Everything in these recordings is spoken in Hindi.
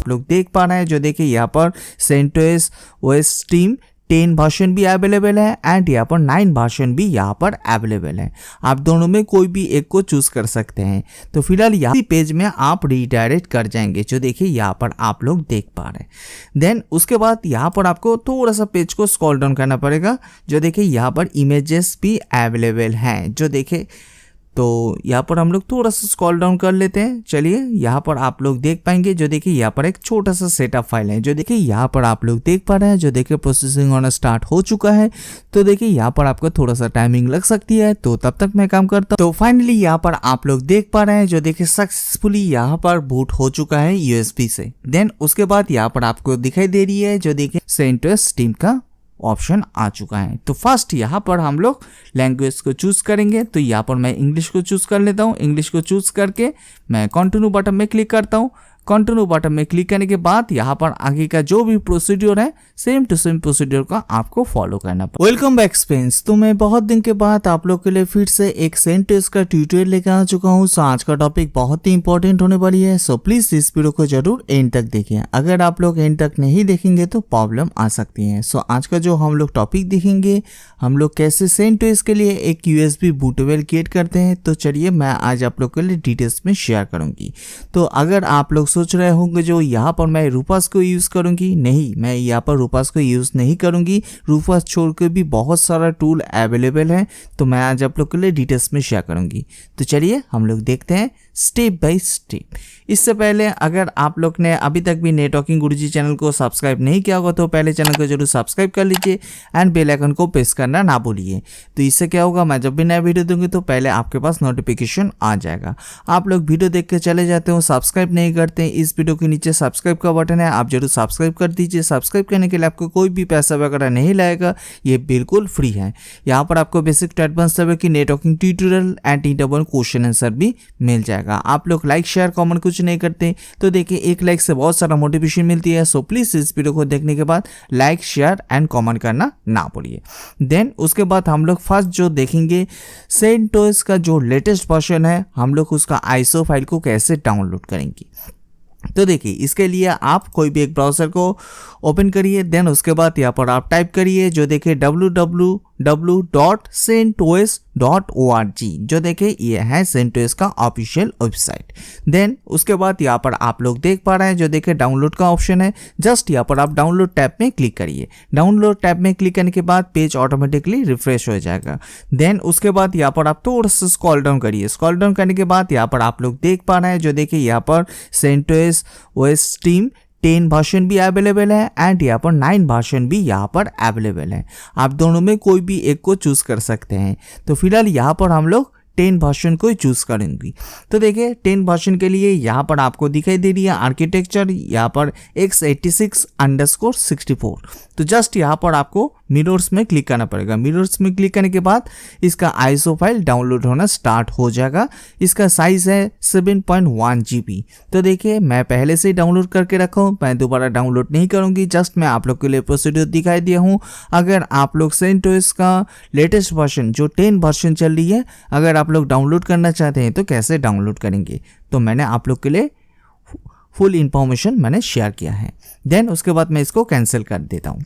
आप लोग देख पा रहे हैं जो देखिए यहाँ पर CentOS OS Steam 10 वर्जन भी अवेलेबल है एंड यहाँ पर 9 वर्जन भी यहाँ पर अवेलेबल है। आप दोनों में कोई भी एक को चूज कर सकते हैं। तो फिलहाल यहाँ पेज में आप रीडायरेक्ट कर जाएंगे जो देखिए यहाँ पर आप लोग देख पा रहे हैं। देन उसके बाद यहाँ पर आपको थोड़ा सा पेज को स्क्रॉल डाउन करना पड़ेगा जो देखिए यहाँ पर इमेजेस भी अवेलेबल हैं जो देखिए। तो यहाँ पर हम लोग थोड़ा सा स्क्रॉल डाउन कर लेते हैं। चलिए यहाँ पर आप लोग देख पाएंगे जो देखिए यहाँ पर एक छोटा सा सेटअप फाइल है जो देखिए यहाँ पर आप लोग देख पा रहे हैं जो देखिए प्रोसेसिंग होना स्टार्ट हो चुका है। तो देखिए यहाँ पर आपको थोड़ा सा टाइमिंग लग सकती है तो तब तक मैं काम करता हूँ। तो फाइनली यहाँ पर आप लोग देख पा रहे हैं जो देखिए सक्सेसफुली यहाँ पर बूट हो चुका है USB से। देन उसके बाद यहाँ पर आपको दिखाई दे रही है जो देखिए CentOS Steam का ऑप्शन आ चुका है। तो फर्स्ट यहाँ पर हम लोग लैंग्वेज को चूज करेंगे। तो यहाँ पर मैं इंग्लिश को चूज कर लेता हूँ। इंग्लिश को चूज करके मैं कंटिन्यू बटन में क्लिक करता हूँ। कंटिन्यू बटन में क्लिक करने के बाद यहाँ पर आगे का जो भी प्रोसीड्योर है सेम टू सेम प्रोसीड्योर का आपको फॉलो करना पड़ेगा। Welcome back friends. तो मैं बहुत दिन के बाद आप लोग के लिए फिर से एक CentOS का ट्यूटोरियल लेकर आ चुका हूँ। सो आज का टॉपिक बहुत ही इंपॉर्टेंट होने वाली है। सो प्लीज इस वीडियो को जरूर एंड तक देखें। अगर आप लोग एंड तक नहीं देखेंगे तो प्रॉब्लम आ सकती है। सो आज का जो हम लोग टॉपिक देखेंगे हम लोग कैसे CentOS के लिए एक USB बूटेबल क्रिएट करते हैं। तो चलिए मैं आज आप लोग के लिए डिटेल्स में शेयर करूंगी। तो अगर आप लोग सोच रहे होंगे जो यहाँ पर मैं रूपास को यूज़ करूँगी, नहीं, मैं यहाँ पर रूपास को यूज़ नहीं करूँगी। रूपास छोड़ के भी बहुत सारा टूल अवेलेबल है तो मैं आज आप लोग के लिए डिटेल्स में शेयर करूँगी। तो चलिए हम लोग देखते हैं स्टेप बाय स्टेप। इससे पहले अगर आप लोग ने अभी तक भी नेटवर्किंग गुरुजी चैनल को सब्सक्राइब नहीं किया होगा तो पहले चैनल को जरूर सब्सक्राइब कर लीजिए एंड बेल आइकन को प्रेस करना ना भूलिए। तो इससे क्या होगा, मैं जब भी नया वीडियो दूंगी तो पहले आपके पास नोटिफिकेशन आ जाएगा। आप लोग वीडियो देख के चले जाते हो, सब्सक्राइब नहीं करते, इस वीडियो के नीचे सब्सक्राइब का बटन है, आप जरूर सब्सक्राइब कर दीजिए। सब्सक्राइब करने के लिए आपको कोई भी पैसा वगैरह नहीं लगेगा, ये बिल्कुल फ्री है। यहाँ पर आपको बेसिक टू एडवांस लेवल की networking tutorial and interview question answer भी मिल जाएगा। आप लोग लाइक शेयर कमेंट कुछ नहीं करते तो देखिए एक लाइक से बहुत सारा मोटिवेशन मिलती है। सो प्लीज इस वीडियो को देखने के बाद लाइक शेयर एंड कमेंट करना ना भूलिए। देन उसके बाद हम लोग फर्स्ट जो देखेंगे CentOS का जो लेटेस्ट वर्जन है हम लोग उसका ISO फाइल को कैसे डाउनलोड करेंगे। तो देखिए इसके लिए आप कोई भी एक ब्राउज़र को ओपन करिए। देन उसके बाद यहाँ पर आप टाइप करिए जो देखिए www.centos.org जो देखिए ये है CentOS का ऑफिशियल वेबसाइट। देन उसके बाद यहाँ पर आप लोग देख पा रहे हैं जो देखिए डाउनलोड का ऑप्शन है। जस्ट यहाँ पर आप डाउनलोड टैब में क्लिक करिए। डाउनलोड टैब में क्लिक करने के बाद पेज ऑटोमेटिकली रिफ्रेश हो जाएगा। देन उसके बाद यहाँ पर आप थोड़ा सा स्क्रॉल डाउन करिए। स्क्रॉल डाउन करने के बाद यहाँ पर आप लोग देख पा रहे हैं जो देखिए यहाँ पर CentOS OS Steam 10 वर्जन भी अवेलेबल है एंड यहाँ पर 9 वर्जन भी यहाँ पर अवेलेबल है। आप दोनों में कोई भी एक को चूज कर सकते हैं। तो फिलहाल यहाँ पर हम लोग 10 वर्जन को चूज करेंगे। तो देखिए 10 वर्जन के लिए यहाँ पर आपको दिखाई दे रही है आर्किटेक्चर यहाँ पर x86_64। तो जस्ट यहाँ पर आपको मिरर्स में क्लिक करना पड़ेगा। मिरर्स में क्लिक करने के बाद इसका ISO फाइल डाउनलोड होना स्टार्ट हो जाएगा। इसका साइज है 7.1 GB। तो देखिए मैं पहले से ही डाउनलोड करके रखा हूँ, मैं दोबारा डाउनलोड नहीं करूँगी। जस्ट मैं आप लोग के लिए प्रोसीड्यूर दिखाई दिया हूँ। अगर आप लोग CentOS का लेटेस्ट वर्जन जो 10 वर्जन चल रही है अगर आप लोग डाउनलोड करना चाहते हैं तो कैसे डाउनलोड करेंगे तो मैंने आप लोग के लिए फुल इंफॉर्मेशन मैंने शेयर किया है। देन उसके बाद मैं इसको कैंसिल कर देता हूँ।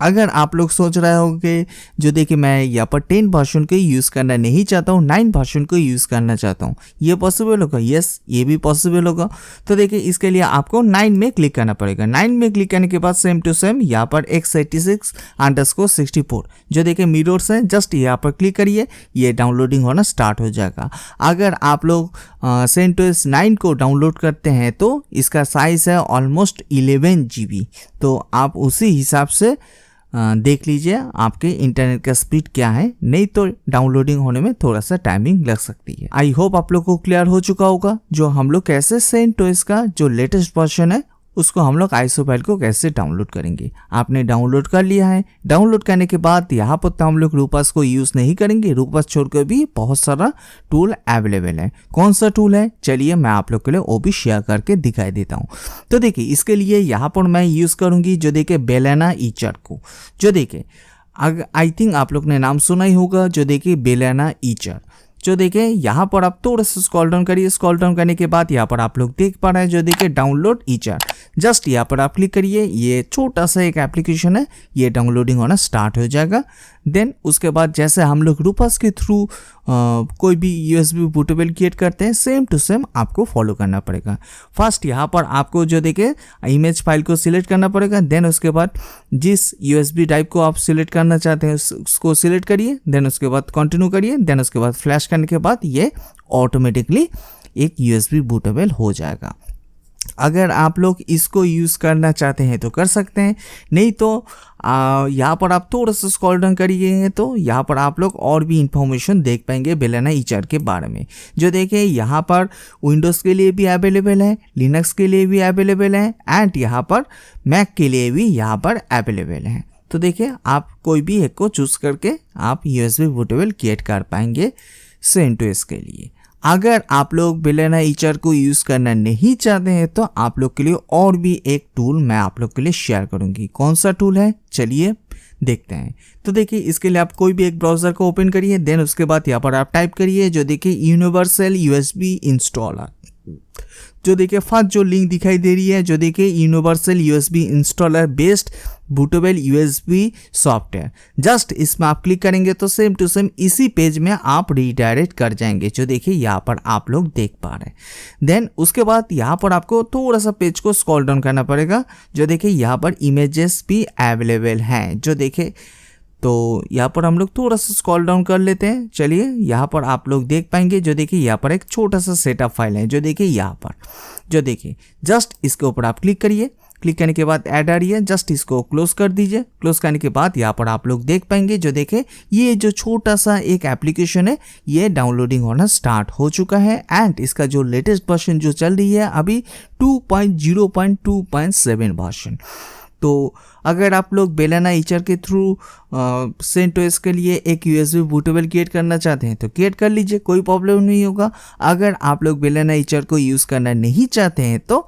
अगर आप लोग सोच रहे होंगे जो देखिए मैं यहाँ पर 10 वर्जन को यूज़ करना नहीं चाहता हूँ, 9 वर्जन को यूज़ करना चाहता हूँ, ये पॉसिबल होगा? यस, ये भी पॉसिबल होगा। तो देखिए इसके लिए आपको 9 में क्लिक करना पड़ेगा। 9 में क्लिक करने के बाद सेम टू सेम यहाँ पर x86_64 जो देखिए मिरर्स है, जस्ट यहाँ पर क्लिक करिए, ये डाउनलोडिंग होना स्टार्ट हो जाएगा। अगर आप लोग CentOS 9 को डाउनलोड करते हैं तो इसका साइज़ है ऑलमोस्ट 11 GB। तो आप उसी हिसाब से देख लीजिए आपके इंटरनेट का स्पीड क्या है, नहीं तो डाउनलोडिंग होने में थोड़ा सा टाइमिंग लग सकती है। आई होप आप लोग को क्लियर हो चुका होगा जो हम लोग कैसे CentOS का जो लेटेस्ट वर्जन है उसको हम लोग ISO फाइल को कैसे डाउनलोड करेंगे। आपने डाउनलोड कर लिया है। डाउनलोड करने के बाद यहाँ पर तो हम लोग रूपास को यूज़ नहीं करेंगे, रूपास छोड़कर भी बहुत सारा टूल अवेलेबल है। कौन सा टूल है चलिए मैं आप लोग के लिए वो भी शेयर करके दिखाई देता हूँ। तो देखिए इसके लिए यहाँ पर मैं यूज़ करूँगी जो देखिए बेलाना ईचर को। जो देखिए आई थिंक आप लोग ने नाम सुना ही होगा जो देखिए बेलाना ईचर। जो देखिए यहाँ पर आप थोड़ा सा स्क्रॉल डाउन करिए। स्क्रॉल डाउन करने के बाद यहाँ पर आप लोग देख पा रहे हैं जो देखिए डाउनलोड ईचर। जस्ट यहाँ पर आप क्लिक करिए, ये छोटा सा एक एप्लीकेशन है, ये डाउनलोडिंग होना स्टार्ट हो जाएगा। देन उसके बाद जैसे हम लोग रूपास के थ्रू कोई भी USB बूटेबल क्रिएट करते हैं, सेम टू सेम आपको फॉलो करना पड़ेगा। फर्स्ट यहाँ पर आपको जो देखे इमेज फाइल को सिलेक्ट करना पड़ेगा। देन उसके बाद जिस USB ड्राइव को आप सिलेक्ट करना चाहते हैं उसको सिलेक्ट करिए। देन उसके बाद कंटिन्यू करिए। देन उसके बाद फ्लैश करने के बाद ये ऑटोमेटिकली एक USB बूटेबल हो जाएगा। अगर आप लोग इसको यूज़ करना चाहते हैं तो कर सकते हैं, नहीं तो यहाँ पर आप थोड़ा सा स्क्रॉल डाउन करिए तो यहाँ पर आप लोग और भी इंफॉर्मेशन देख पाएंगे बेलेना ईचआर के बारे में। जो देखिए यहाँ पर विंडोज़ के लिए भी अवेलेबल है, लिनक्स के लिए भी अवेलेबल है एंड यहाँ पर मैक के लिए भी यहाँ पर अवेलेबल है। तो देखिए आप कोई भी एक को चूज़ करके आप USB बूटेबल क्रिएट कर पाएंगे CentOS के लिए। अगर आप लोग बेलेना ईचआर को यूज़ करना नहीं चाहते हैं तो आप लोग के लिए और भी एक टूल मैं आप लोग के लिए शेयर करूंगी। कौन सा टूल है चलिए देखते हैं। तो देखिए इसके लिए आप कोई भी एक ब्राउज़र को ओपन करिए। देन उसके बाद यहाँ पर आप टाइप करिए जो देखिए यूनिवर्सल USB इंस्टॉलर। जो देखिए फर्स्ट जो लिंक दिखाई दे रही है, जो देखिए universal USB installer based bootable USB software, just इसमें आप क्लिक करेंगे तो सेम टू सेम इसी पेज में आप रीडायरेक्ट कर जाएंगे, जो देखिए यहाँ पर आप लोग देख पा रहे हैं। देन उसके बाद यहाँ पर आपको थोड़ा सा पेज को स्क्रॉल डाउन करना पड़ेगा। जो देखिए यहाँ पर इमेजेस भी अवेलेबल हैं। जो देखिए तो यहाँ पर हम लोग थोड़ा सा स्क्रॉल डाउन कर लेते हैं। चलिए यहाँ पर आप लोग देख पाएंगे जो देखिए यहाँ पर एक छोटा सा सेटअप फाइल है। जो देखिए यहाँ पर जो देखिए जस्ट इसके ऊपर आप क्लिक करिए। क्लिक करने के बाद ऐड आ रही है, जस्ट इसको क्लोज कर दीजिए। क्लोज करने के बाद यहाँ पर आप लोग देख पाएंगे जो देखे ये जो छोटा सा एक एप्लीकेशन है ये डाउनलोडिंग होना स्टार्ट हो चुका है एंड इसका जो लेटेस्ट वर्जन जो चल रही है अभी 2.0.2.7 वर्जन। तो अगर आप लोग बेलेना ईचआर के थ्रू CentOS के लिए एक USB बूटेबल क्रिएट करना चाहते हैं तो क्रिएट कर लीजिए, कोई प्रॉब्लम नहीं होगा। अगर आप लोग बेलेना ईचआर को यूज़ करना नहीं चाहते हैं तो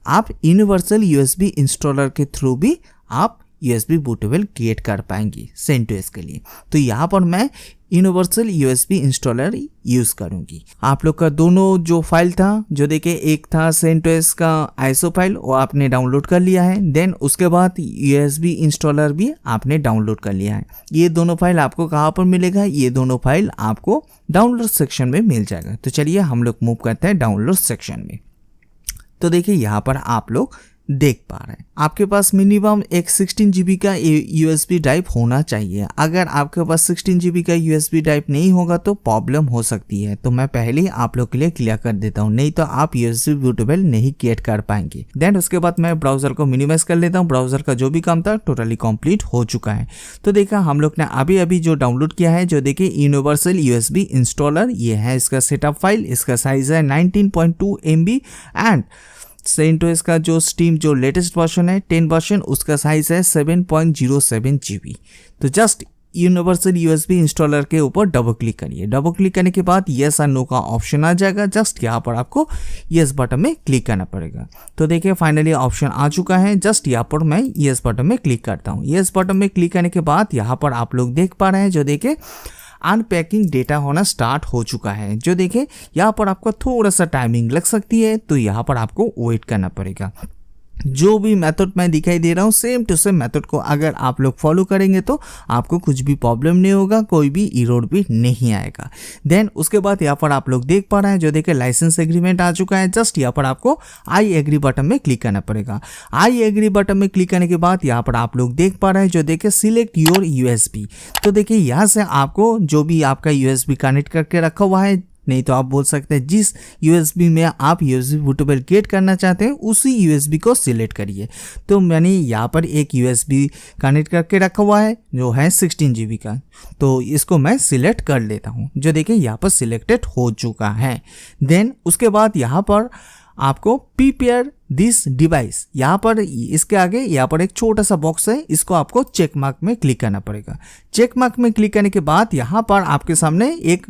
आप यूनिवर्सल USB इंस्टॉलर के थ्रू भी आप USB बूटेबल क्रिएट कर पाएंगे CentOS के लिए। तो यहाँ पर मैं यूनिवर्सल USB इंस्टॉलर यूज़ करूँगी। आप लोग का दोनों जो फाइल था, जो देखिए एक था CentOS का ISO फाइल, वो आपने डाउनलोड कर लिया है। देन उसके बाद USB इंस्टॉलर भी आपने डाउनलोड कर लिया है। ये दोनों फाइल आपको कहाँ पर मिलेगा? ये दोनों फाइल आपको डाउनलोड सेक्शन में मिल जाएगा। तो चलिए हम लोग मूव करते हैं डाउनलोड सेक्शन में। तो देखिए यहाँ पर आप लोग देख पा रहे हैं आपके पास मिनिमम एक 16 GB का USB ड्राइव होना चाहिए। अगर आपके पास 16 GB का USB ड्राइव नहीं होगा तो प्रॉब्लम हो सकती है। तो मैं पहले ही आप लोग के लिए क्लियर कर देता हूँ, नहीं तो आप USB बूटेबल नहीं क्रिएट कर पाएंगे। देन उसके बाद मैं ब्राउजर को मिनिमाइज कर लेता हूँ। ब्राउजर का जो भी काम था टोटली कंप्लीट हो चुका है। तो देखा हम लोग ने अभी अभी जो डाउनलोड किया है, जो देखिए यूनिवर्सल USB इंस्टॉलर, ये है इसका सेटअप फाइल। इसका साइज है 19.2 MB एंड CentOS का जो स्टीम जो लेटेस्ट वर्जन है 10 वर्जन, उसका साइज है 7.07 GB। तो जस्ट यूनिवर्सल USB इंस्टॉलर के ऊपर डबल क्लिक करिए। डबल क्लिक करने के बाद येस और नो का ऑप्शन आ जाएगा। जस्ट यहाँ पर आपको येस बटन में क्लिक करना पड़ेगा। तो देखिए फाइनली ऑप्शन आ चुका है। जस्ट यहाँ पर मैं येस बटन में क्लिक करता हूँ। येस बटन में क्लिक करने के बाद यहाँ पर आप लोग देख पा रहे हैं जो देखे अनपैकिंग डेटा होना स्टार्ट हो चुका है। जो देखें यहाँ पर आपको थोड़ा सा टाइमिंग लग सकती है, तो यहाँ पर आपको वेट करना पड़ेगा। जो भी मेथड मैं दिखाई दे रहा हूँ सेम टू सेम मेथड को अगर आप लोग फॉलो करेंगे तो आपको कुछ भी प्रॉब्लम नहीं होगा, कोई भी एरर भी नहीं आएगा। देन उसके बाद यहाँ पर आप लोग देख पा रहे हैं जो देखिए लाइसेंस एग्रीमेंट आ चुका है। जस्ट यहाँ पर आपको आई एग्री बटन में क्लिक करना पड़ेगा। आई एग्री बटन में क्लिक करने के बाद यहाँ पर आप लोग देख पा रहे हैं जो देखिए सिलेक्ट योर USB। तो देखिए यहाँ से आपको जो भी आपका USB कनेक्ट करके रखा हुआ है, नहीं तो आप बोल सकते हैं जिस USB में आप USB बूटेबल क्रिएट करना चाहते हैं उसी USB को सिलेक्ट करिए। तो मैंने यहाँ पर एक USB कनेक्ट करके रखा हुआ है जो है 16 GB का, तो इसको मैं सिलेक्ट कर लेता हूँ। जो देखिए यहाँ पर सिलेक्टेड हो चुका है। देन उसके बाद यहाँ पर आपको प्रिपेयर दिस डिवाइस, यहाँ पर इसके आगे यहाँ पर एक छोटा सा बॉक्स है, इसको आपको चेक मार्क में क्लिक करना पड़ेगा। चेक मार्क में क्लिक करने के बाद यहाँ पर आपके सामने एक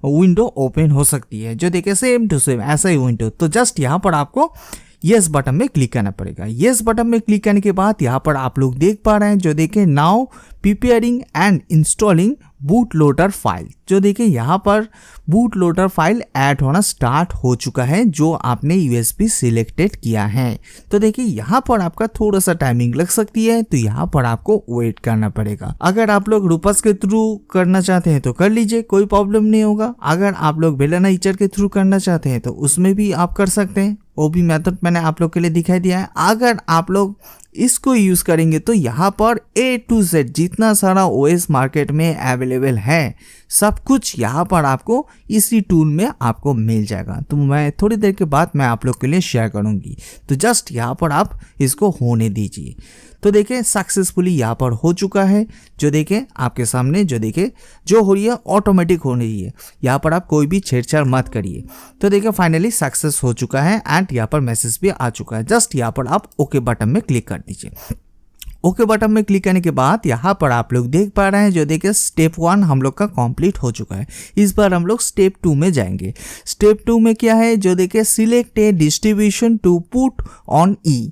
विंडो ओपन हो सकती है जो देखिए सेम टू सेम ऐसा ही विंडो। तो जस्ट यहाँ पर आपको येस बटन में क्लिक करना पड़ेगा। येस बटन में क्लिक करने के बाद यहाँ पर आप लोग देख पा रहे हैं, जो देखें now preparing and installing boot loader file. जो देखिए यहाँ पर बूट लोडर फाइल ऐड होना स्टार्ट हो चुका है जो आपने यूएसबी सिलेक्टेड किया है। तो देखिए यहाँ पर आपका थोड़ा सा टाइमिंग लग सकती है, तो यहाँ पर आपको वेट करना पड़ेगा। अगर आप लोग रूपस के थ्रू करना चाहते हैं तो कर लीजिए, कोई प्रॉब्लम नहीं होगा। अगर आप लोग बेलाना ईचर के थ्रू करना चाहते हैं तो उसमें भी आप कर सकते हैं, वो भी मेथड मैंने आप लोग के लिए दिखाई दिया है। अगर आप लोग इसको यूज़ करेंगे तो यहाँ पर A to Z जितना सारा OS मार्केट में अवेलेबल है सब कुछ यहाँ पर आपको इसी टूल में आपको मिल जाएगा। तो मैं थोड़ी देर के बाद मैं आप लोग के लिए शेयर करूँगी, तो जस्ट यहाँ पर आप इसको होने दीजिए। तो देखिए सक्सेसफुली यहाँ पर हो चुका है। जो देखें आपके सामने जो हो रही है ऑटोमेटिक हो रही है, यहाँ पर आप कोई भी छेड़छाड़ मत करिए। तो देखिए फाइनली सक्सेस हो चुका है एंड यहाँ पर मैसेज भी आ चुका है। जस्ट यहाँ पर आप ओके बटन में क्लिक कर दीजिए। ओके बटन में क्लिक करने के बाद यहाँ पर आप लोग देख पा रहे हैं, जो देखिए स्टेप 1 हम लोग का कंप्लीट हो चुका है। इस बार हम लोग स्टेप 2 में जाएंगे। स्टेप 2 में क्या है, जो देखिए select a distribution to put on E.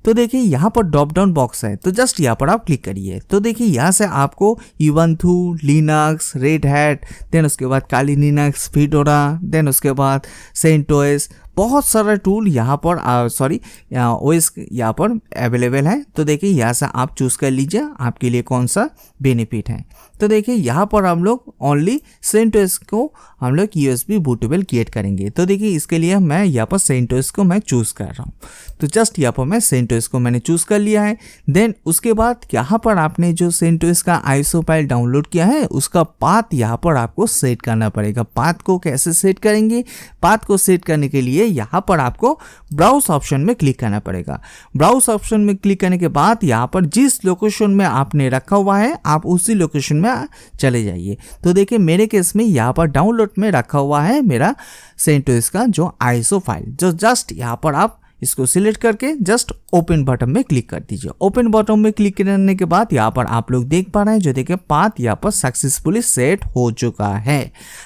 तो देखिए यहाँ पर ड्रॉप डाउन बॉक्स है, तो जस्ट यहाँ पर आप क्लिक करिए। तो देखिए यहाँ से आपको Ubuntu, Linux, Red Hat, then उसके बाद काली लिनक्स, फिडोरा, देन उसके बाद सेंटोस, बहुत सारा टूल यहाँ पर OS यहाँ पर अवेलेबल है। तो देखिए यहाँ से आप चूज़ कर लीजिए आपके लिए कौन सा बेनिफिट है। तो देखिए यहाँ पर हम लोग ओनली सेंटोस को हम लोग USB बूटेबल क्रिएट करेंगे। तो देखिए इसके लिए मैं यहाँ पर सेंटोस को मैं चूज़ कर रहा हूँ। तो जस्ट यहाँ पर मैं सेंटोस को मैंने चूज़ कर लिया है। देन उसके बाद यहाँ पर आपने जो सेंटोस का ISO फाइल डाउनलोड किया है उसका पाथ यहाँ पर आपको सेट करना पड़ेगा। पाथ को कैसे सेट करेंगे, पाथ को सेट करने के लिए यहाँ पर आपको ब्राउज ऑप्शन में क्लिक करना पड़ेगा। ब्राउज ऑप्शन में क्लिक करने के बाद यहाँ पर जिस लोकेशन में आपने रखा हुआ है आप उसी लोकेशन में चले जाइए। तो देखिए मेरे केस में यहाँ पर डाउनलोड में रखा हुआ है मेरा सेंटोस का जो ISO फाइल। जो जस्ट यहाँ पर आप इसको सिलेक्ट करके जस्ट ओपन बटन में क्लिक कर दीजिए। ओपन बटन में क्लिक करने के बाद यहाँ पर आप लोग देख पा रहे हैं, जो देखिए पाथ यहाँ पर सक्सेसफुली सेट हो चुका है।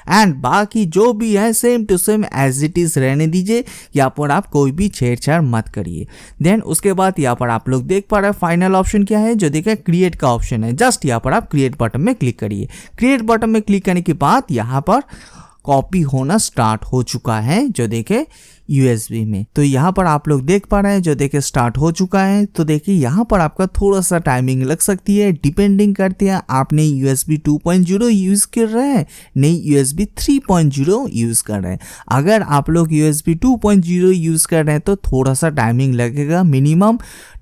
एंड बाकी जो भी है same to same as it is रहने दीजिए, यहाँ पर आप कोई भी छेड़छाड़ मत करिए। देन उसके बाद यहाँ पर आप लोग देख पा रहे हैं फाइनल ऑप्शन क्या है, जो देखिए क्रिएट का ऑप्शन है। जस्ट यहाँ पर आप क्रिएट बटन में क्लिक करिए। क्रिएट बटन में क्लिक करने के बाद यहाँ पर कॉपी होना स्टार्ट हो चुका है, जो देखे USB में। तो यहाँ पर आप लोग देख पा रहे हैं, जो देखे स्टार्ट हो चुका है। तो देखिए यहाँ पर आपका थोड़ा सा टाइमिंग लग सकती है, डिपेंडिंग करती है आपने USB 2.0 यूज़ कर रहे हैं नहीं USB 3.0 यूज़ कर रहे हैं। अगर आप लोग USB 2.0 यूज़ कर रहे हैं तो थोड़ा सा टाइमिंग लगेगा, मिनिमम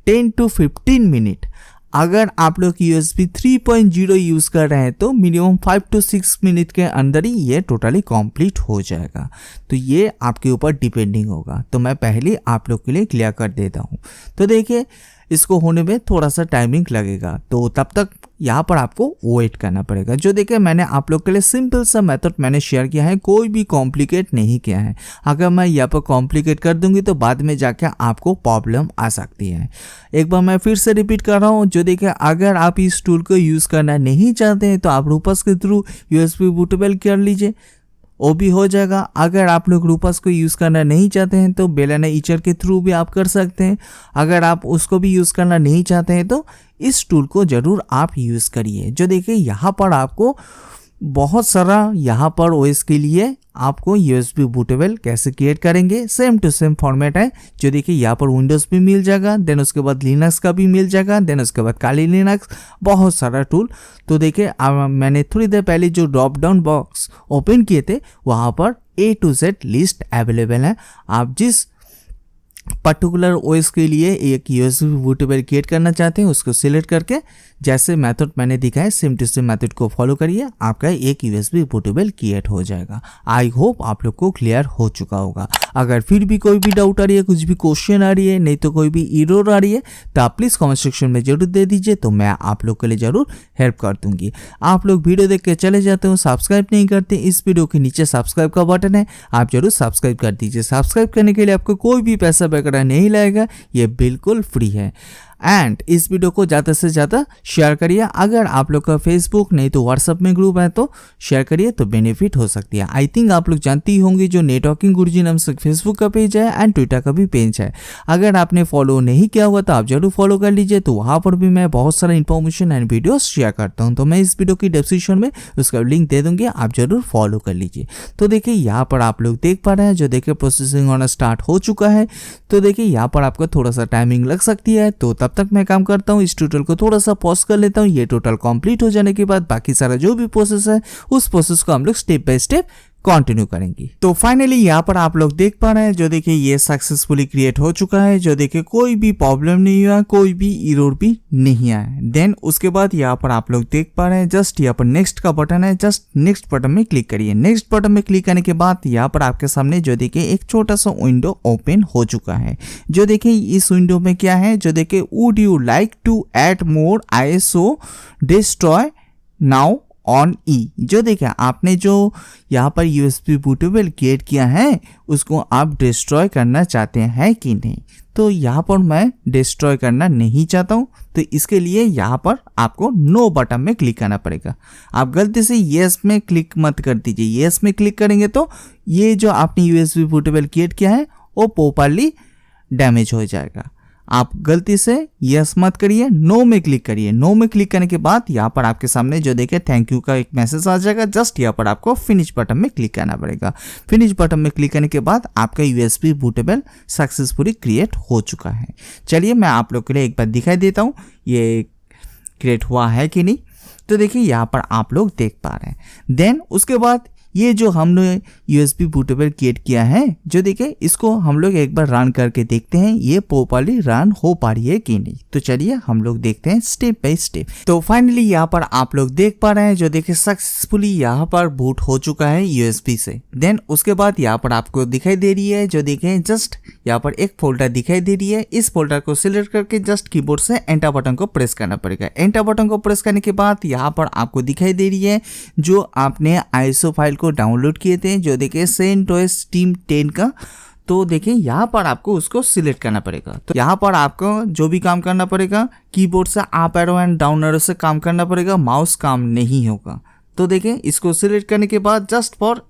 10 to 15 मिनट। अगर आप लोग USB 3.0 यूज़ कर रहे हैं तो मिनिमम 5 to 6 मिनट के अंदर ही ये टोटली कंप्लीट हो जाएगा। तो ये आपके ऊपर डिपेंडिंग होगा। तो मैं पहले आप लोग के लिए क्लियर कर देता हूँ। तो देखिए इसको होने में थोड़ा सा टाइमिंग लगेगा, तो तब तक यहाँ पर आपको वेट करना पड़ेगा। जो देखिए मैंने आप लोग के लिए सिंपल सा मेथड मैंने शेयर किया है, कोई भी कॉम्प्लिकेट नहीं किया है। अगर मैं यहाँ पर कॉम्प्लिकेट कर दूंगी तो बाद में जाके आपको प्रॉब्लम आ सकती है। एक बार मैं फिर से रिपीट कर रहा हूँ, जो देखिए अगर आप इस टूल को यूज़ करना नहीं चाहते हैं तो आप रूपस के थ्रू USB बूटेबल कर लीजिए, वो भी हो जाएगा। अगर आप लोग रूपस को यूज़ करना नहीं चाहते हैं तो बेलाना ईचर के थ्रू भी आप कर सकते हैं। अगर आप उसको भी यूज़ करना नहीं चाहते हैं तो इस टूल को ज़रूर आप यूज़ करिए। जो देखिए यहाँ पर आपको बहुत सारा यहाँ पर OS के लिए आपको USB बूटेबल कैसे क्रिएट करेंगे सेम टू सेम फॉर्मेट है। जो देखिए यहाँ पर विंडोज़ भी मिल जाएगा, देन उसके बाद लिनक्स का भी मिल जाएगा, देन उसके बाद काली लिनक्स, बहुत सारा टूल। तो देखिए मैंने थोड़ी देर पहले जो ड्रॉप डाउन बॉक्स ओपन किए थे वहाँ पर A to Z list available है। आप जिस पर्टिकुलर OS के लिए एक USB बूटेबल क्रिएट करना चाहते हैं उसको सिलेक्ट करके जैसे मेथड मैंने दिखाया सेम टू सेम मेथड को फॉलो करिए, आपका एक USB बूटेबल क्रिएट हो जाएगा। आई होप आप लोग को क्लियर हो चुका होगा। अगर फिर भी कोई भी डाउट आ रही है, कुछ भी क्वेश्चन आ रही है, नहीं तो कोई भी एरर आ रही है तो आप प्लीज़ कमेंट सेक्शन में जरूर दे दीजिए, तो मैं आप लोग के लिए ज़रूर हेल्प कर दूंगी। आप लोग वीडियो देख के चले जाते हो, सब्सक्राइब नहीं करते, इस वीडियो के नीचे सब्सक्राइब का बटन है, आप जरूर सब्सक्राइब कर दीजिए। सब्सक्राइब करने के लिए आपको कोई भी पैसा वगैरह नहीं लगेगा, ये बिल्कुल फ्री है। एंड इस वीडियो को ज़्यादा से ज़्यादा शेयर करिए। अगर आप लोग का फेसबुक नहीं तो व्हाट्सएप में ग्रुप है तो शेयर करिए, तो बेनिफिट हो सकती है। आई थिंक आप लोग जानते ही होंगे जो नेटवर्किंग गुरुजी नाम से फेसबुक का पेज है एंड ट्विटर का भी पेज है। अगर आपने फॉलो नहीं किया हुआ तो आप जरूर फॉलो कर लीजिए, तो वहाँ पर भी मैं बहुत सारा इन्फॉर्मेशन एंड वीडियो शेयर करता हूँ। तो मैं इस वीडियो की डिस्क्रिप्शन में उसका लिंक दे दूंगी, आप जरूर फॉलो कर लीजिए। तो देखिए यहाँ पर आप लोग देख पा रहे हैं जो देखिए प्रोसेसिंग होना स्टार्ट हो चुका है। तो देखिए यहाँ पर आपको थोड़ा सा टाइमिंग लग सकती है, तो तब तक मैं काम करता हूँ, इस ट्यूटोरियल को थोड़ा सा पॉज कर लेता हूँ। ये टोटल कंप्लीट हो जाने के बाद बाकी सारा जो भी प्रोसेस है उस प्रोसेस को हम लोग स्टेप बाय स्टेप कंटिन्यू करेंगे। तो फाइनली यहाँ पर आप लोग देख पा रहे हैं जो देखिए ये सक्सेसफुली क्रिएट हो चुका है। जो देखिए कोई भी प्रॉब्लम नहीं हुआ, कोई भी एरर भी नहीं आया। देन उसके बाद यहाँ पर आप लोग देख पा रहे हैं जस्ट यहाँ पर नेक्स्ट का बटन है, जस्ट नेक्स्ट बटन में क्लिक करिए। नेक्स्ट बटन में क्लिक करने के बाद यहाँ पर आपके सामने जो देखिए एक छोटा सा विंडो ओपन हो चुका है। जो देखिए इस विंडो में क्या है, जो देखिए would you like to add more ISO distro now on E. जो देखिए आपने जो यहाँ पर USB बूटेबल क्रिएट किया है उसको आप डिस्ट्रॉय करना चाहते हैं कि नहीं। तो यहाँ पर मैं डिस्ट्रॉय करना नहीं चाहता हूँ, तो इसके लिए यहाँ पर आपको नो बटन में क्लिक करना पड़ेगा। आप गलती से येस में क्लिक मत कर दीजिए। येस में क्लिक करेंगे तो ये जो आपने USB बूटेबल क्रिएट किया है वो प्रॉपर्ली डैमेज हो जाएगा। आप गलती से यस मत करिए, नो में क्लिक करिए। नो में क्लिक करने के बाद यहाँ पर आपके सामने जो देखिए थैंक यू का एक मैसेज आ जाएगा। जस्ट यहाँ पर आपको फिनिश बटन में क्लिक करना पड़ेगा। फिनिश बटन में क्लिक करने के बाद आपका USB बूटेबल सक्सेसफुली क्रिएट हो चुका है। चलिए मैं आप लोग के लिए एक बार दिखाई देता हूँ ये क्रिएट हुआ है कि नहीं। तो देखिए यहाँ पर आप लोग देख पा रहे हैं। देन उसके बाद ये जो हमने USB बूटेबल क्रिएट किया है, जो देखिए इसको हम लोग एक बार रन करके देखते हैं ये प्रॉपर्ली रन हो पा रही है कि नहीं। तो चलिए हम लोग देखते हैं स्टेप बाय स्टेप। तो फाइनली यहाँ पर आप लोग देख पा रहे हैं जो देखिए सक्सेसफुली यहाँ पर बूट हो चुका है USB से। देन उसके बाद यहाँ पर आपको दिखाई दे रही है जो देखिए जस्ट यहाँ पर एक फोल्डर दिखाई दे रही है। इस फोल्डर को सिलेक्ट करके जस्ट कीबोर्ड से एंटर बटन को प्रेस करना पड़ेगा। एंटर बटन को प्रेस करने के बाद यहाँ पर आपको दिखाई दे रही है जो आपने ISO फाइल डाउनलोड किए थे, जो देखिए CentOS Team 10 का। तो देखिए यहाँ पर आपको उसको सिलेक्ट करना पड़ेगा। तो यहाँ पर आपको जो भी काम करना पड़ेगा कीबोर्ड से up arrow and down arrow से काम करना पड़ेगा, माउस काम नहीं होगा। तो देखिए इसको सिलेक्ट करने के बाद जस्ट फॉर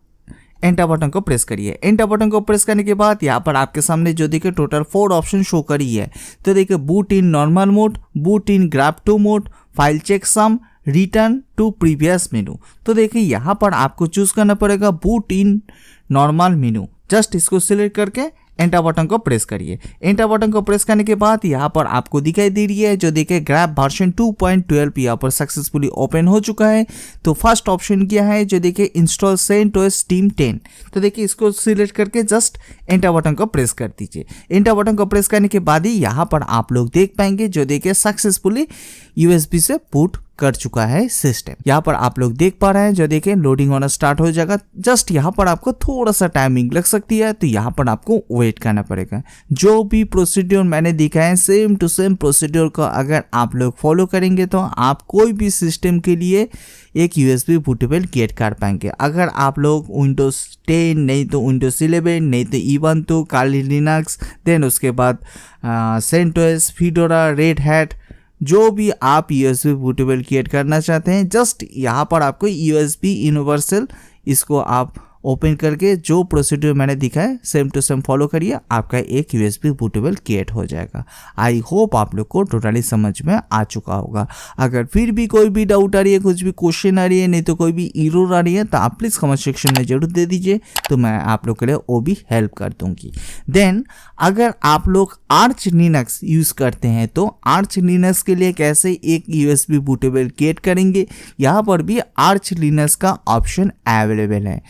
एंटर बटन को प्रेस करिए। एंटर बटन को प्रेस करने के बाद यहाँ पर आपके सामने जो देखिए टोटल 4 ऑप्शन शो करी है। तो देखिए boot in normal mode, boot in GRUB two mode, file checksum, return to previous menu. तो देखिए यहाँ पर आपको चूज करना पड़ेगा boot in normal menu. Just इसको सिलेक्ट करके एंटर बटन को प्रेस करिए। एंटर बटन को प्रेस करने के बाद यहाँ पर आपको दिखाई दे रही है जो देखिए ग्रैब वर्जन 2.12 यहाँ पर सक्सेसफुली ओपन हो चुका है। तो फर्स्ट ऑप्शन क्या है जो देखिए इंस्टॉल CentOS Team 10। तो देखिए इसको सिलेक्ट करके जस्ट एंटर बटन को प्रेस कर दीजिए। एंटर बटन को प्रेस करने के बाद ही यहाँ पर आप लोग देख पाएंगे जो देखिए सक्सेसफुली USB से बूट कर चुका है सिस्टम। यहाँ पर आप लोग देख पा रहे हैं जो देखिए लोडिंग होना स्टार्ट हो जाएगा। जस्ट यहाँ पर आपको थोड़ा सा टाइमिंग लग सकती है, तो यहाँ पर आपको वेट करना पड़ेगा। जो भी प्रोसीड्योर मैंने दिखाया है सेम टू सेम प्रोसीड्योर को अगर आप लोग फॉलो करेंगे तो आप कोई भी सिस्टम के लिए एक USB बूटेबल क्रिएट कर पाएंगे। अगर आप लोग Windows 10 नहीं तो Windows 11 नहीं तो Ubuntu, Kali Linux, देन उसके बाद CentOS, Fedora, Red Hat, जो भी आप USB बूटेबल क्रिएट करना चाहते हैं जस्ट यहाँ पर आपको USB यूनिवर्सल इसको आप ओपन करके जो प्रोसीड्यूर मैंने दिखाया सेम टू सेम फॉलो करिए, आपका एक USB बूटेबल क्रिएट हो जाएगा। आई होप आप लोग को टोटली समझ में आ चुका होगा। अगर फिर भी कोई भी डाउट आ रही है, कुछ भी क्वेश्चन आ रही है, नहीं तो कोई भी एरर आ रही है तो आप प्लीज़ कमेंट सेक्शन में जरूर दे दीजिए, तो मैं आप लोग के लिए वो भी हेल्प कर दूंगी। देन अगर आप लोग आर्च लिनक्स यूज़ करते हैं तो आर्च लिनक्स के लिए कैसे एक USB बूटेबल क्रिएट करेंगे, यहाँ पर भी आर्च लिनक्स का ऑप्शन अवेलेबल है।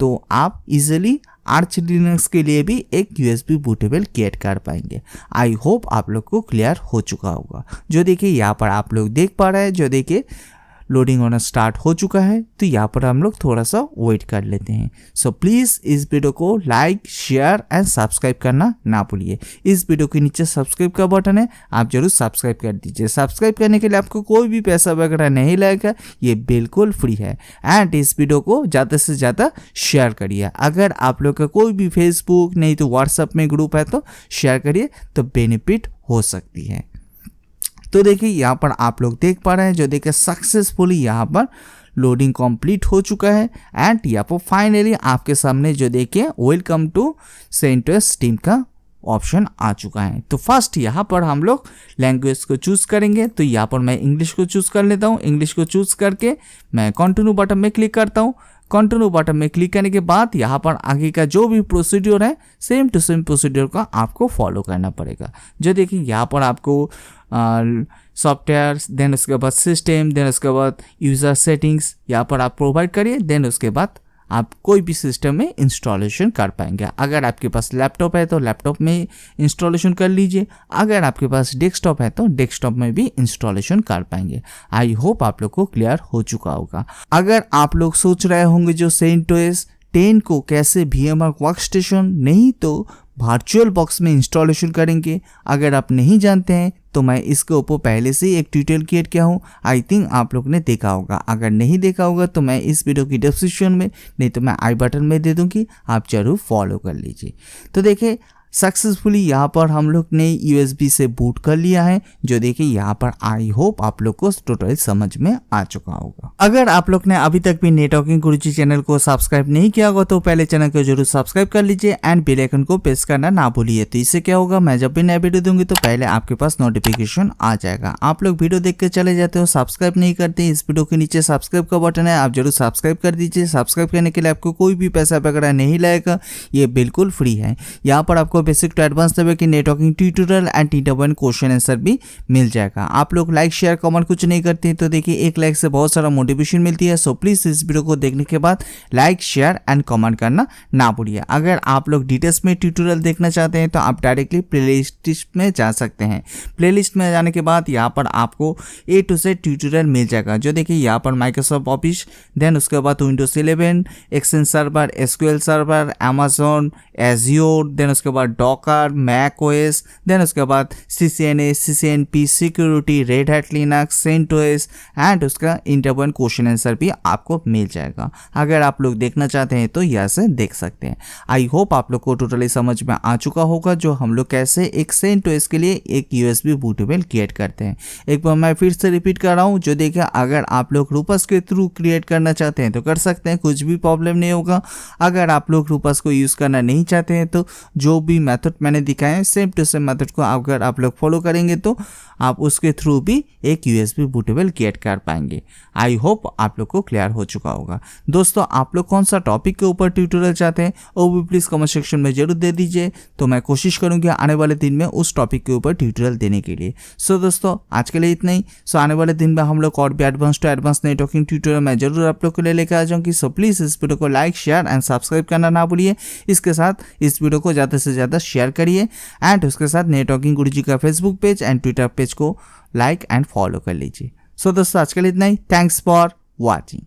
तो आप इजीली आर्च लिनक्स के लिए भी एक USB बूटेबल क्रिएट कर पाएंगे। आई होप आप लोग को क्लियर हो चुका होगा। जो देखिए यहाँ पर आप लोग देख पा रहे हैं जो देखिए लोडिंग होना स्टार्ट हो चुका है, तो यहाँ पर हम लोग थोड़ा सा वेट कर लेते हैं। सो प्लीज़ इस वीडियो को लाइक, शेयर एंड सब्सक्राइब करना ना भूलिए। इस वीडियो के नीचे सब्सक्राइब का बटन है, आप जरूर सब्सक्राइब कर दीजिए। सब्सक्राइब करने के लिए आपको कोई भी पैसा वगैरह नहीं लगेगा, ये बिल्कुल फ्री है। एंड इस वीडियो को ज़्यादा से ज़्यादा शेयर करिए। अगर आप लोग का कोई भी फेसबुक नहीं तो व्हाट्सएप में ग्रुप है तो शेयर करिए, तो बेनिफिट हो सकती है। तो देखिए यहाँ पर आप लोग देख पा रहे हैं, जो देखिए सक्सेसफुली यहाँ पर लोडिंग कंप्लीट हो चुका है एंड यहाँ पर फाइनली आपके सामने जो देखिए वेलकम टू CentOS टीम का ऑप्शन आ चुका है। तो फर्स्ट यहाँ पर हम लोग लैंग्वेज को चूज़ करेंगे। तो यहाँ पर मैं इंग्लिश को चूज़ कर लेता हूँ। इंग्लिश को चूज़ करके मैं कंटिन्यू बटन में क्लिक करता हूँ। कंटिन्यू बटन में क्लिक करने के बाद यहाँ पर आगे का जो भी प्रोसीड्योर है सेम टू सेम प्रोसीड्योर का आपको फॉलो करना पड़ेगा। जो देखिए यहाँ पर आपको सॉफ्टवेयर, देन उसके बाद सिस्टम, देन उसके बाद यूज़र सेटिंग्स यहाँ पर आप प्रोवाइड करिए। देन उसके बाद आप कोई भी सिस्टम में इंस्टॉलेशन कर पाएंगे। अगर आपके पास लैपटॉप है तो लैपटॉप में इंस्टॉलेशन कर लीजिए, अगर आपके पास डेस्कटॉप है तो डेस्कटॉप में भी इंस्टॉलेशन कर पाएंगे। आई होप आप लोग को क्लियर हो चुका होगा। अगर आप लोग सोच रहे होंगे जो CentOS 10 को कैसे VMware वर्कस्टेशन नहीं तो वर्चुअल बॉक्स में इंस्टॉलेशन करेंगे, अगर आप नहीं जानते हैं तो मैं इसके ऊपर पहले से ही एक ट्यूटोरियल क्रिएट किया हूँ। आई थिंक आप लोग ने देखा होगा। अगर नहीं देखा होगा तो मैं इस वीडियो की डिस्क्रिप्शन में नहीं तो मैं आई बटन में दे दूँगी, आप जरूर फॉलो कर लीजिए। तो देखिए सक्सेसफुली यहाँ पर हम लोग ने USB से बूट कर लिया है। जो देखिए यहाँ पर आई होप आप लोग को टोटल समझ में आ चुका होगा। अगर आप लोग ने अभी तक भी नेटवर्किंग गुरुजी चैनल को सब्सक्राइब नहीं किया होगा तो पहले चैनल को जरूर सब्सक्राइब कर लीजिए एंड बेल आइकन को प्रेस करना ना भूलिए। तो इससे क्या होगा, मैं जब भी नया वीडियो दूंगी तो पहले आपके पास नोटिफिकेशन आ जाएगा। आप लोग वीडियो देख के चले जाते हो, सब्सक्राइब नहीं करते, इस वीडियो के नीचे सब्सक्राइब का बटन है, आप जरूर सब्सक्राइब कर दीजिए। सब्सक्राइब करने के लिए आपको कोई भी पैसा वगैरह नहीं लगेगा, ये बिल्कुल फ्री है। यहाँ पर आपको बेसिक टू एडवांस लेवल की networking tutorial and T1 question answer भी मिल जाएगा। आप लोग लाइक शेयर कमेंट कुछ नहीं करते तो देखिए एक लाइक से बहुत सारा मोटिवेशन मिलती है। सो प्लीज इस वीडियो को देखने के बाद लाइक शेयर एंड कमेंट करना ना भूलिए। अगर आप लोग डिटेल्स में ट्यूटोरियल देखना चाहते हैं तो आप डायरेक्टली प्लेलिस्ट में जा सकते हैं। प्लेलिस्ट में जाने के बाद यहाँ पर आपको A to Z ट्यूटोरियल मिल जाएगा। जो देखिए यहाँ पर माइक्रोसॉफ्ट ऑफिस, देन उसके बाद Windows 11, Exchange Server, SQL Server, Amazon, Azure, then उसके बाद डॉकर, मैक ओएस, देन उसके बाद CCNA, CCNP, security, red hat Linux, CentOS and उसका T1 क्वेश्चन आंसर भी आपको मिल जाएगा। अगर आप लोग देखना चाहते हैं तो यहाँ से देख सकते हैं। आई होप आप लोग को टोटली समझ में आ चुका होगा जो हम लोग कैसे एक CentOS के लिए एक USB बूटेबल क्रिएट करते हैं। एक बार मैं फिर से रिपीट कर रहा हूँ। जो देखिए अगर आप लोग रूपस के थ्रू क्रिएट करना चाहते हैं तो कर सकते हैं, कुछ भी प्रॉब्लम नहीं होगा। अगर आप लोग रूपस को यूज़ करना नहीं चाहते हैं तो जो भी मेथड मैंने दिखाए हैं सेम टू सेम मेथड को अगर आप लोग फॉलो करेंगे तो आप उसके थ्रू भी एक USB बूटेबल क्रिएट कर पाएंगे। आई होप आप लोग को क्लियर हो चुका होगा। दोस्तों आप लोग कौन सा टॉपिक के ऊपर ट्यूटोरियल चाहते हैं वो भी प्लीज़ कमेंट सेक्शन में जरूर दे दीजिए, तो मैं कोशिश करूँगी आने वाले दिन में उस टॉपिक के ऊपर ट्यूटोरियल देने के लिए। सो दोस्तों आज के लिए इतना ही। सो आने वाले दिन में हम लोग और भी advance to advance networking tutorial मैं जरूर आप लोग के लिए लेकर आ जाऊँगी। सो प्लीज़ इस वीडियो को लाइक शेयर एंड सब्सक्राइब करना ना भूलिए। इसके साथ इस वीडियो को ज़्यादा से ज़्यादा शेयर करिए एंड उसके साथ नेटवर्किंग गुरुजी का Facebook page and Twitter page को लाइक एंड फॉलो कर लीजिए। सो दोस्तों आज के लिए इतना ही। Thanks for watching.